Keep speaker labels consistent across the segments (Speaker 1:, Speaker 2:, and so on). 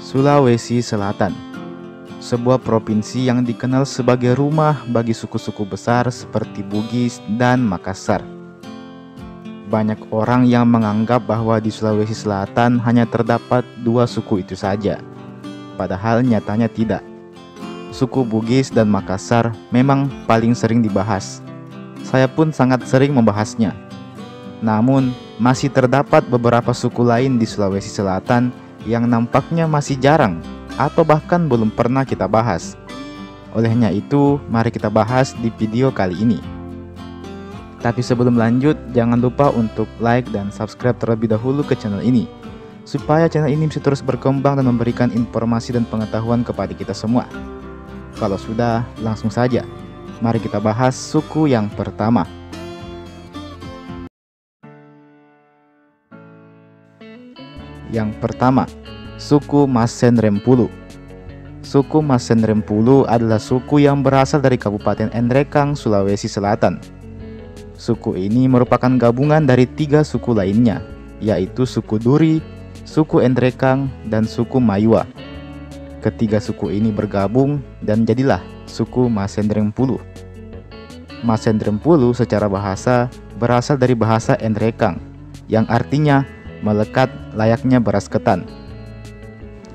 Speaker 1: Sulawesi Selatan, sebuah provinsi yang dikenal sebagai rumah bagi suku-suku besar seperti Bugis dan Makassar. Banyak orang yang menganggap bahwa di Sulawesi Selatan hanya terdapat dua suku itu saja, padahal nyatanya tidak. Suku Bugis dan Makassar memang paling sering dibahas. Saya pun sangat sering membahasnya. Namun, masih terdapat beberapa suku lain di Sulawesi Selatan yang nampaknya masih jarang atau bahkan belum pernah kita bahas. Olehnya itu, mari kita bahas di video kali ini. Tapi sebelum lanjut, jangan lupa untuk like dan subscribe terlebih dahulu ke channel ini, supaya channel ini bisa terus berkembang dan memberikan informasi dan pengetahuan kepada kita semua. Kalau sudah, langsung saja. Mari kita bahas suku yang pertama. Yang pertama, suku Masenrempulu. Suku Masenrempulu adalah suku yang berasal dari Kabupaten Enrekang, Sulawesi Selatan. Suku ini merupakan gabungan dari tiga suku lainnya, yaitu suku Duri, suku Enrekang, dan suku Mayua. Ketiga suku ini bergabung dan jadilah suku Masenrempulu. Masenrempulu secara bahasa berasal dari bahasa Enrekang, yang artinya melekat layaknya beras ketan.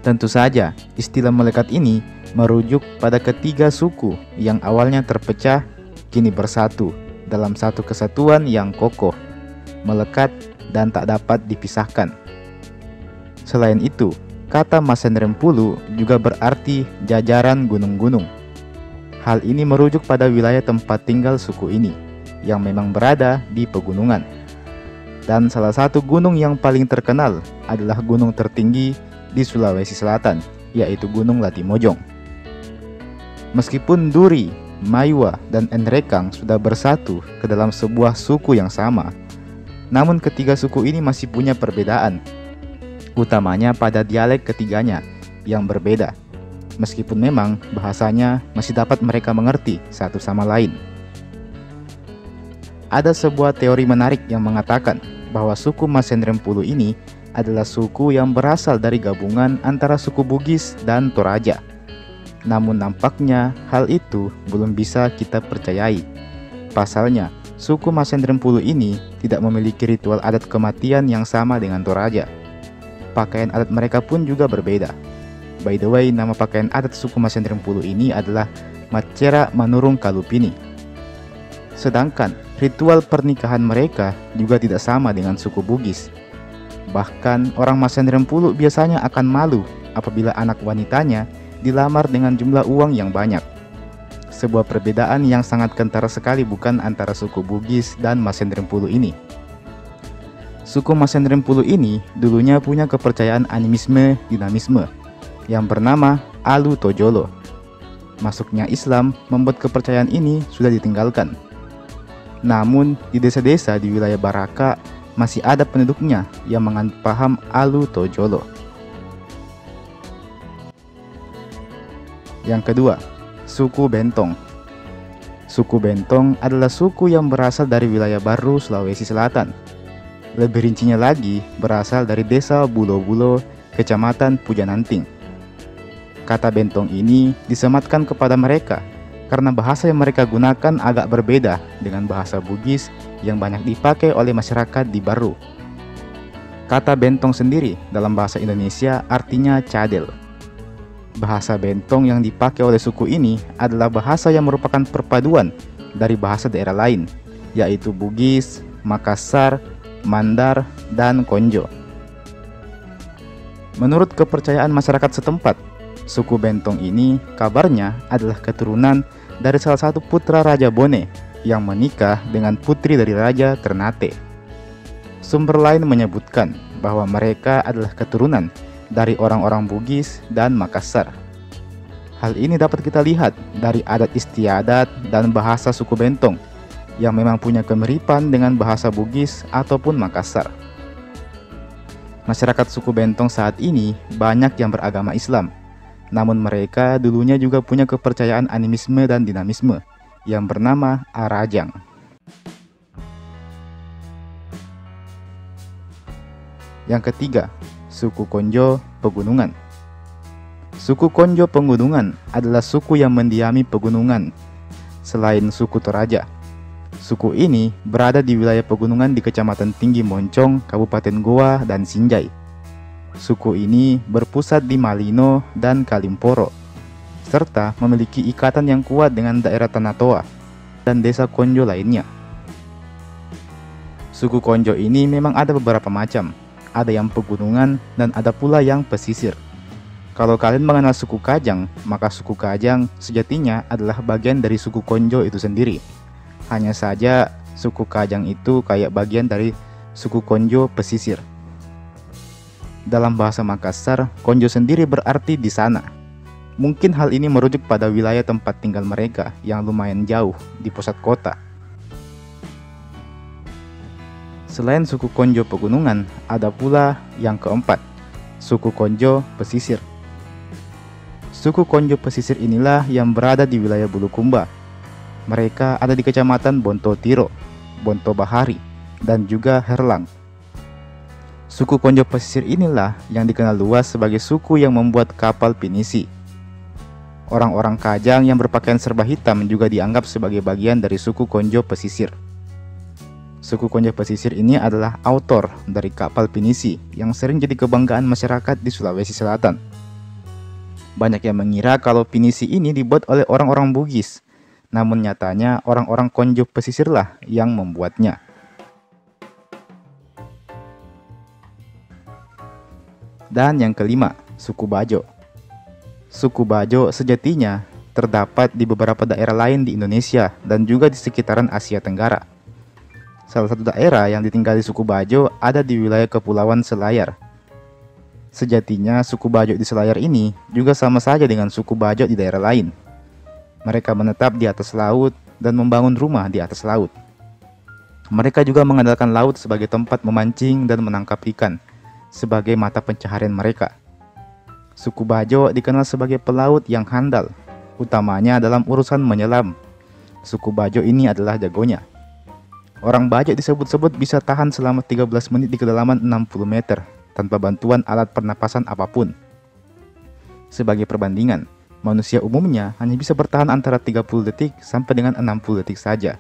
Speaker 1: Tentu saja, istilah melekat ini merujuk pada ketiga suku yang awalnya terpecah kini bersatu dalam satu kesatuan yang kokoh, melekat, dan tak dapat dipisahkan. Selain itu, kata Masenrempulu juga berarti jajaran gunung-gunung. Hal ini merujuk pada wilayah tempat tinggal suku ini yang memang berada di pegunungan. Dan salah satu gunung yang paling terkenal adalah gunung tertinggi di Sulawesi Selatan, yaitu Gunung Latimojong. Meskipun Duri, Mayua, dan Enrekang sudah bersatu ke dalam sebuah suku yang sama, namun ketiga suku ini masih punya perbedaan, utamanya pada dialek ketiganya yang berbeda. Meskipun memang bahasanya masih dapat mereka mengerti satu sama lain. Ada sebuah teori menarik yang mengatakan bahwa suku Masenrempulu ini adalah suku yang berasal dari gabungan antara suku Bugis dan Toraja. Namun nampaknya hal itu belum bisa kita percayai. Pasalnya, suku Masenrempulu ini tidak memiliki ritual adat kematian yang sama dengan Toraja. Pakaian adat mereka pun juga berbeda. By the way, nama pakaian adat suku Masenrempulu ini adalah Macera Manurung Kalupini. Sedangkan ritual pernikahan mereka juga tidak sama dengan suku Bugis. Bahkan orang Masenrempulu biasanya akan malu apabila anak wanitanya dilamar dengan jumlah uang yang banyak. Sebuah perbedaan yang sangat kentara sekali bukan antara suku Bugis dan Masenrempulu ini. Suku Masenrempulu ini dulunya punya kepercayaan animisme dinamisme yang bernama Alu Tojolo. Masuknya Islam membuat kepercayaan ini sudah ditinggalkan. Namun, di desa-desa di wilayah Baraka masih ada penduduknya yang menganut paham Alu Tojolo. Yang kedua, suku Bentong. Suku Bentong adalah suku yang berasal dari wilayah baru Sulawesi Selatan. Lebih rincinya lagi, berasal dari desa Bulo-Bulo, kecamatan Pujananting. Kata Bentong ini disematkan kepada mereka karena bahasa yang mereka gunakan agak berbeda dengan bahasa Bugis yang banyak dipakai oleh masyarakat di Baru. Kata Bentong sendiri dalam bahasa Indonesia artinya cadel. Bahasa Bentong yang dipakai oleh suku ini adalah bahasa yang merupakan perpaduan dari bahasa daerah lain, yaitu Bugis, Makassar, Mandar, dan Konjo. Menurut kepercayaan masyarakat setempat, suku Bentong ini kabarnya adalah keturunan dari salah satu putra Raja Bone yang menikah dengan putri dari Raja Ternate. Sumber lain menyebutkan bahwa mereka adalah keturunan dari orang-orang Bugis dan Makassar. Hal ini dapat kita lihat dari adat istiadat dan bahasa suku Bentong yang memang punya kemiripan dengan bahasa Bugis ataupun Makassar. Masyarakat suku Bentong saat ini banyak yang beragama Islam. Namun mereka dulunya juga punya kepercayaan animisme dan dinamisme yang bernama Arajang. Yang ketiga, suku Konjo Pegunungan. Suku Konjo Pegunungan adalah suku yang mendiami pegunungan selain suku Toraja. Suku ini berada di wilayah pegunungan di Kecamatan Tinggi Moncong, Kabupaten Goa, dan Sinjai. Suku ini berpusat di Malino dan Kalimporo, serta memiliki ikatan yang kuat dengan daerah Tanah Toa dan desa Konjo lainnya. Suku Konjo ini memang ada beberapa macam, ada yang pegunungan dan ada pula yang pesisir. Kalau kalian mengenal suku Kajang, maka suku Kajang sejatinya adalah bagian dari suku Konjo itu sendiri. Hanya saja suku Kajang itu kayak bagian dari suku Konjo pesisir. Dalam bahasa Makassar, Konjo sendiri berarti di sana. Mungkin hal ini merujuk pada wilayah tempat tinggal mereka yang lumayan jauh di pusat kota. Selain suku Konjo Pegunungan, ada pula yang keempat, suku Konjo Pesisir. Suku Konjo Pesisir inilah yang berada di wilayah Bulukumba. Mereka ada di Kecamatan Bontotiro, Bonto Bahari, dan juga Herlang. Suku Konjo Pesisir inilah yang dikenal luas sebagai suku yang membuat kapal pinisi. Orang-orang Kajang yang berpakaian serba hitam juga dianggap sebagai bagian dari suku Konjo Pesisir. Suku Konjo Pesisir ini adalah autor dari kapal pinisi yang sering jadi kebanggaan masyarakat di Sulawesi Selatan. Banyak yang mengira kalau pinisi ini dibuat oleh orang-orang Bugis, namun nyatanya orang-orang Konjo Pesisirlah yang membuatnya. Dan yang kelima, suku Bajo. Suku Bajo sejatinya terdapat di beberapa daerah lain di Indonesia dan juga di sekitaran Asia Tenggara. Salah satu daerah yang ditinggali suku Bajo ada di wilayah Kepulauan Selayar. Sejatinya suku Bajo di Selayar ini juga sama saja dengan suku Bajo di daerah lain. Mereka menetap di atas laut dan membangun rumah di atas laut. Mereka juga mengandalkan laut sebagai tempat memancing dan menangkap ikan sebagai mata pencaharian mereka. Suku Bajo dikenal sebagai pelaut yang handal, utamanya dalam urusan menyelam. Suku Bajo ini adalah jagonya. Orang Bajo disebut-sebut bisa tahan selama 13 menit di kedalaman 60 meter tanpa bantuan alat pernapasan apapun. Sebagai perbandingan, manusia umumnya hanya bisa bertahan antara 30 detik sampai dengan 60 detik saja.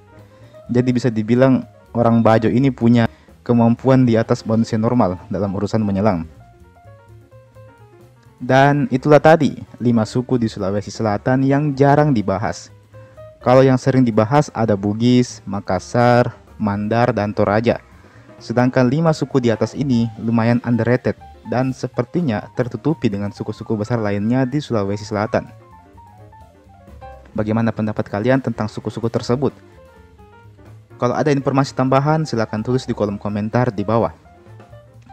Speaker 1: Jadi bisa dibilang orang Bajo ini punya kemampuan di atas manusia normal dalam urusan menyelam. Dan itulah tadi 5 suku di Sulawesi Selatan yang jarang dibahas. Kalau yang sering dibahas ada Bugis, Makassar, Mandar, dan Toraja. Sedangkan 5 suku di atas ini lumayan underrated dan sepertinya tertutupi dengan suku-suku besar lainnya di Sulawesi Selatan. Bagaimana pendapat kalian tentang suku-suku tersebut? Kalau ada informasi tambahan silahkan tulis di kolom komentar di bawah.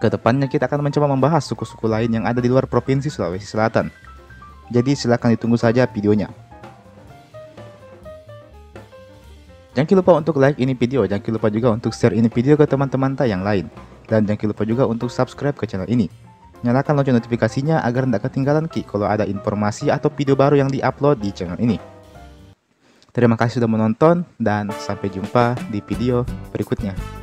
Speaker 1: Kedepannya kita akan mencoba membahas suku-suku lain yang ada di luar Provinsi Sulawesi Selatan. Jadi silahkan ditunggu saja videonya. Jangan lupa untuk like ini video, jangan lupa juga untuk share ini video ke teman-teman yang lain. Dan jangan lupa juga untuk subscribe ke channel ini. Nyalakan lonceng notifikasinya agar tidak ketinggalan kalau ada informasi atau video baru yang diupload di channel ini. Terima kasih sudah menonton dan sampai jumpa di video berikutnya.